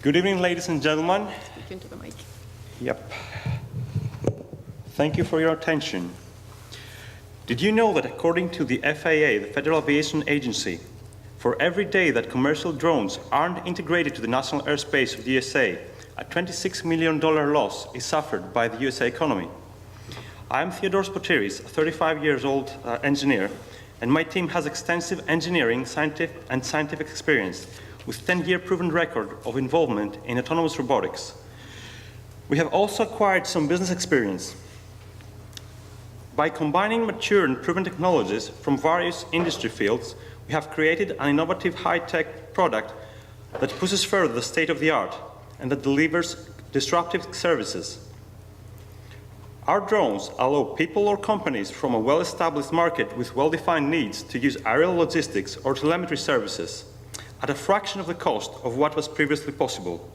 Good evening, ladies and gentlemen. Speak into the mic. Yep. Thank you for your attention. Did you know that according to the FAA, the Federal Aviation Agency, for every day that commercial drones aren't integrated to the national airspace of the USA, a $26 million loss is suffered by the USA economy? I'm Theodoros Potiris, a 35-year-old engineer, and my team has extensive engineering, scientific experience with 10-year proven record of involvement in autonomous robotics. We have also acquired some business experience. By combining mature and proven technologies from various industry fields, we have created an innovative high-tech product that pushes further the state-of-the-art and that delivers disruptive services. Our drones allow people or companies from a well-established market with well-defined needs to use aerial logistics or telemetry services at a fraction of the cost of what was previously possible.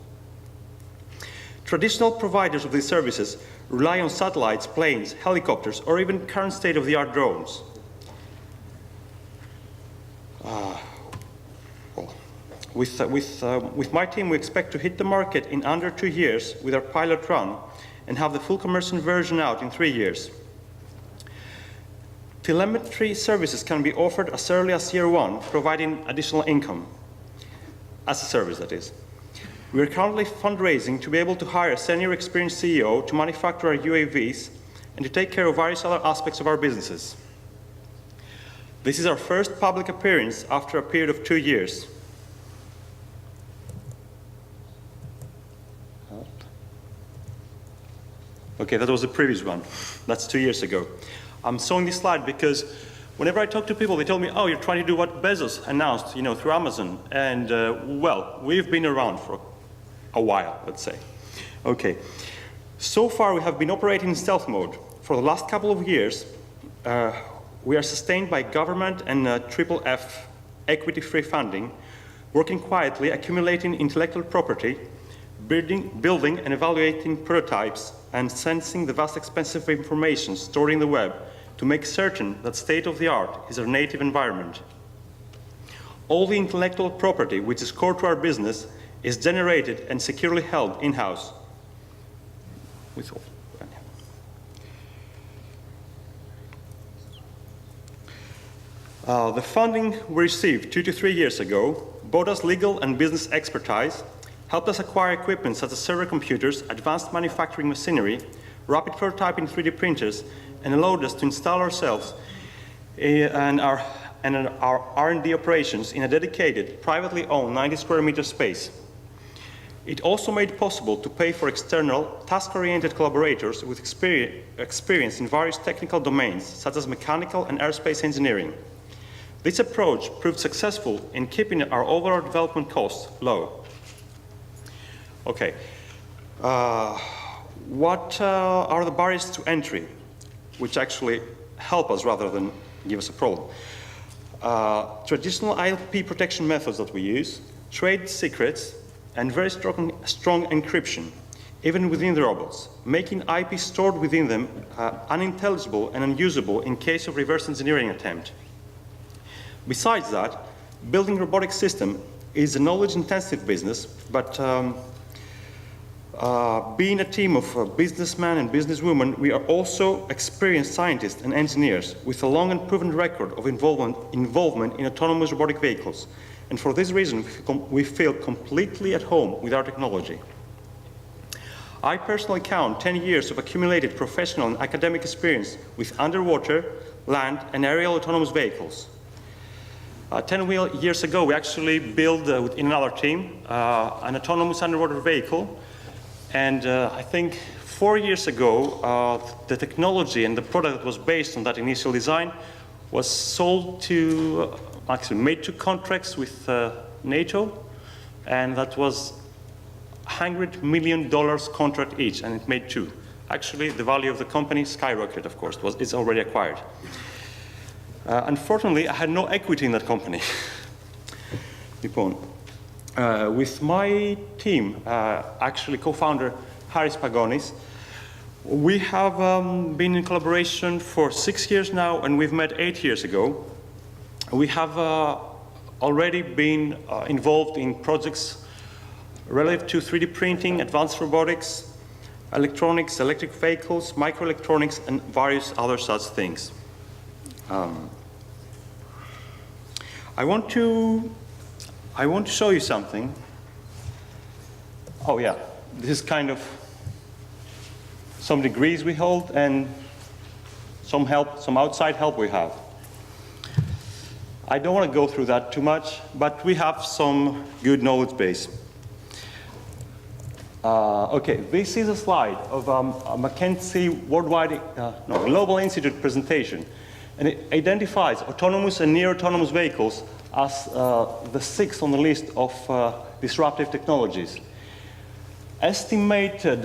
Traditional providers of these services rely on satellites, planes, helicopters, or even current state-of-the-art drones. With my team, we expect to hit the market in under 2 years with our pilot run and have the full commercial version out in 3 years. Telemetry services can be offered as early as year 1, providing additional income. As a service, that is. We are currently fundraising to be able to hire a senior experienced CEO to manufacture our UAVs and to take care of various other aspects of our businesses. This is our first public appearance after a period of 2 years. Okay, that was the previous one. That's 2 years ago. I'm showing this slide because whenever I talk to people, they tell me, oh, you're trying to do what Bezos announced, through Amazon. And, well, we've been around for a while, let's say. Okay. So far, we have been operating in stealth mode. For the last couple of years, we are sustained by government and FFF equity-free funding, working quietly, accumulating intellectual property, building and evaluating prototypes, and sensing the vast expensive information stored in the web to make certain that state-of-the-art is our native environment. All the intellectual property which is core to our business is generated and securely held in-house. The funding we received 2 to 3 years ago brought us legal and business expertise, helped us acquire equipment such as server computers, advanced manufacturing machinery, rapid prototyping 3D printers, and allowed us to install ourselves and our R&D operations in a dedicated, privately owned 90 square meter space. It also made it possible to pay for external, task-oriented collaborators with experience in various technical domains, such as mechanical and aerospace engineering. This approach proved successful in keeping our overall development costs low. Okay, what are the barriers to entry, which actually help us rather than give us a problem? Traditional IP protection methods that we use, trade secrets, and very strong encryption, even within the robots, making IP stored within them unintelligible and unusable in case of reverse engineering attempt. Besides that, building robotic system is a knowledge-intensive business, but being a team of businessmen and businesswomen, we are also experienced scientists and engineers with a long and proven record of involvement in autonomous robotic vehicles. And for this reason, we feel completely at home with our technology. I personally count 10 years of accumulated professional and academic experience with underwater, land, and aerial autonomous vehicles. 10 years ago, we actually built, in another team, an autonomous underwater vehicle. And I think 4 years ago, the technology and the product that was based on that initial design was sold to, actually made 2 contracts with NATO, and that was $100 million contract each, and it made 2. Actually, the value of the company skyrocketed, of course, it's already acquired. Unfortunately, I had no equity in that company. With my team, actually co-founder Haris Pagonis, we have been in collaboration for 6 years now, and we've met 8 years ago. We have already been involved in projects relative to 3D printing, advanced robotics, electronics, electric vehicles, microelectronics, and various other such things. I want to show you something. Oh yeah, this is kind of some degrees we hold and some help, some outside help we have. I don't want to go through that too much, but we have some good knowledge base. Okay, this is a slide of a McKinsey Worldwide Global Institute presentation, and it identifies autonomous and near-autonomous vehicles as the sixth on the list of disruptive technologies. Estimated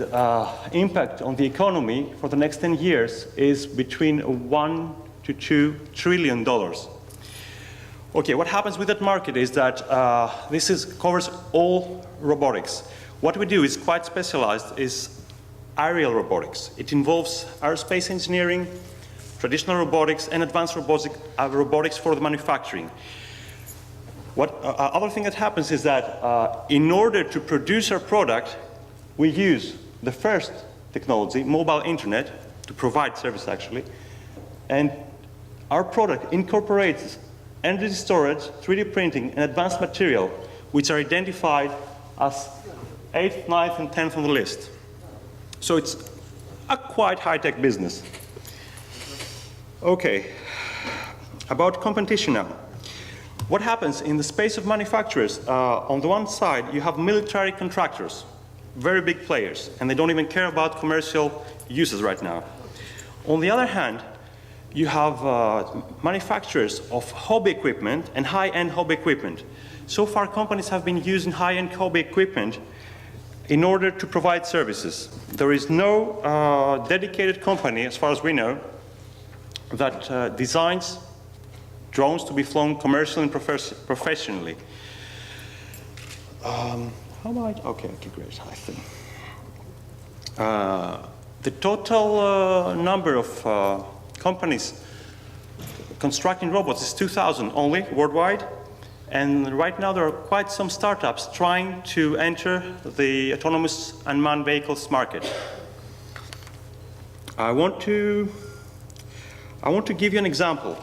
impact on the economy for the next 10 years is between $1 to $2 trillion. Okay, what happens with that market is that this covers all robotics. What we do is quite specialized, is aerial robotics. It involves aerospace engineering, traditional robotics, and advanced robotics for the manufacturing. What other thing that happens is that in order to produce our product, we use the first technology, mobile internet, to provide service actually, and our product incorporates energy storage, 3D printing, and advanced material, which are identified as 8th, 9th, and 10th on the list. So it's a quite high-tech business. Okay, about competition now. What happens in the space of manufacturers? On the one side, you have military contractors, very big players, and they don't even care about commercial uses right now. On the other hand, you have manufacturers of hobby equipment and high-end hobby equipment. So far, companies have been using high-end hobby equipment in order to provide services. There is no dedicated company, as far as we know, that designs drones to be flown commercially and professionally. How about, okay, great, I think. The total number of companies constructing robots is 2,000 only worldwide, and right now there are quite some startups trying to enter the autonomous unmanned vehicles market. I want to give you an example.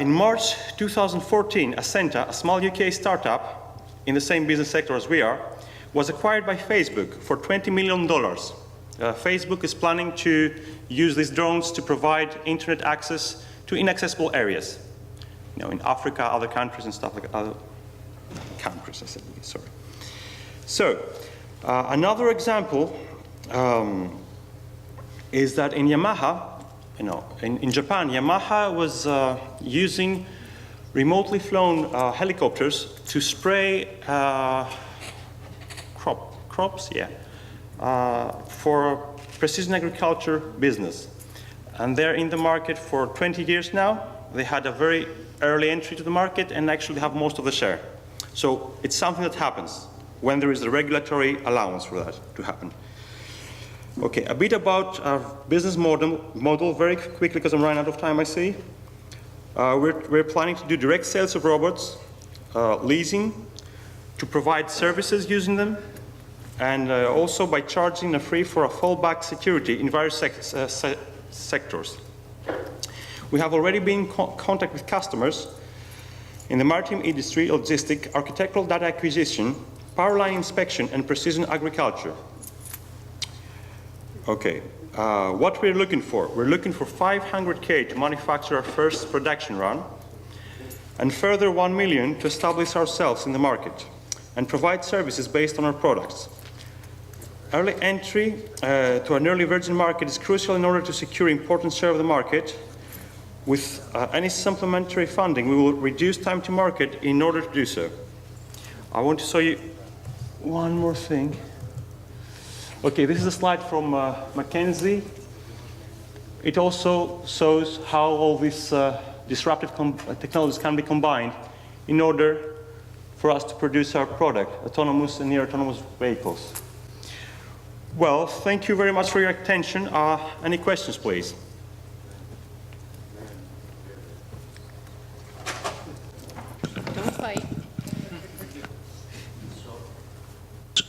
In March 2014, Ascenta, a small UK startup in the same business sector as we are, was acquired by Facebook for $20 million. Facebook is planning to use these drones to provide internet access to inaccessible areas, in Africa, other countries, and stuff like other countries. I said, sorry. So another example is that in Yamaha, in Japan, Yamaha was using remotely flown helicopters to spray crops, for precision agriculture business. And they're in the market for 20 years now. They had a very early entry to the market and actually have most of the share. So it's something that happens when there is a regulatory allowance for that to happen. Okay, a bit about our business model very quickly, because I'm running out of time, I see. We're planning to do direct sales of robots, leasing, to provide services using them, and also by charging a fee for a fallback security in various sectors. We have already been in contact with customers in the maritime industry, logistics, architectural data acquisition, power line inspection, and precision agriculture. Okay, what we're looking for? We're looking for 500K to manufacture our first production run, and further 1 million to establish ourselves in the market and provide services based on our products. Early entry to an early virgin market is crucial in order to secure important share of the market. With any supplementary funding, we will reduce time to market in order to do so. I want to show you one more thing. Okay, this is a slide from McKinsey. It also shows how all these disruptive technologies can be combined in order for us to produce our product, autonomous and near-autonomous vehicles. Well, thank you very much for your attention. Any questions, please? Don't fight.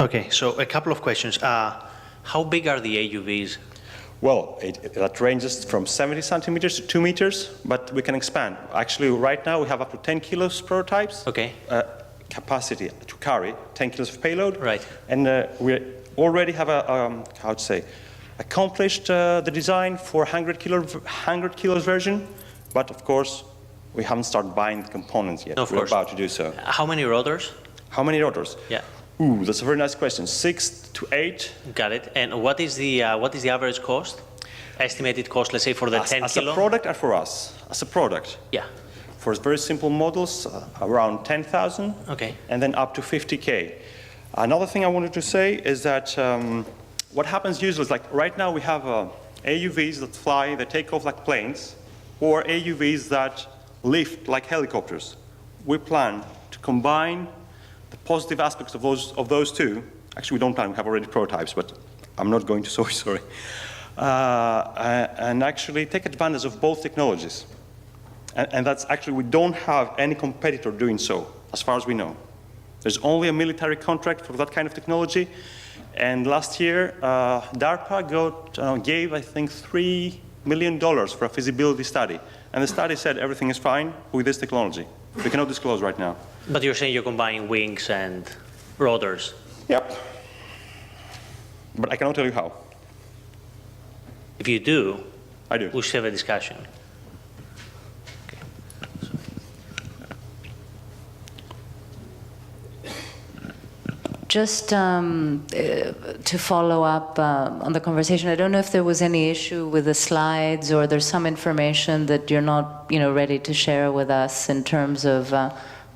Okay, so a couple of questions. How big are the AUVs? Well, that ranges from 70 centimeters to 2 meters, but we can expand. Actually, right now we have up to 10 kilos prototypes. Okay. Capacity to carry 10 kilos of payload. Right. And we already have accomplished the design for 100 kilos version, but of course, we haven't started buying the components yet. Of We're course. about to do so. How many rotors? How many rotors? Yeah. Ooh, that's a very nice question. 6 to 8. Got it. And what is the average cost? Estimated cost, let's say, for the 10 kilo? As a product and for us? As a product. Yeah. For very simple models, around 10,000. Okay. And then up to 50K. Another thing I wanted to say is that what happens usually is like right now we have AUVs that fly, they take off like planes, or AUVs that lift like helicopters. We plan to combine the positive aspects of those two. Actually, we don't plan, we have already prototypes, but I'm not going to, sorry. And actually take advantage of both technologies. And that's actually, we don't have any competitor doing so, as far as we know. There's only a military contract for that kind of technology. And last year, DARPA gave, I think, $3 million for a feasibility study. And the study said everything is fine with this technology. We cannot disclose right now. But you're saying you're combining wings and rotors? Yep. But I cannot tell you how. If you do, I do. we should have a discussion. Just to follow up on the conversation, I don't know if there was any issue with the slides, or there's some information that you're not, ready to share with us in terms of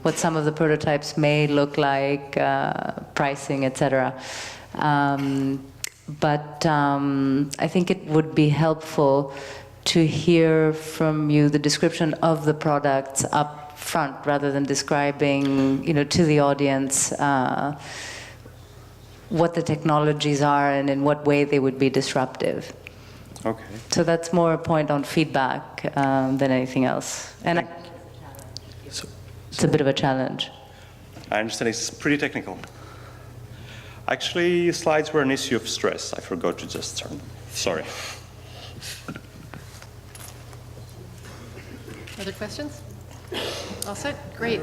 what some of the prototypes may look like, pricing, etc. But I think it would be helpful to hear from you the description of the products up front, rather than describing, to the audience what the technologies are and in what way they would be disruptive. Okay. So that's more a point on feedback than anything else. And it's a bit of a challenge. I understand it's pretty technical. Actually, slides were an issue of stress. I forgot to just turn them. Sorry. Other questions? All set? Great.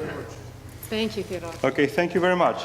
Thank you, Theodoros. Okay, thank you very much.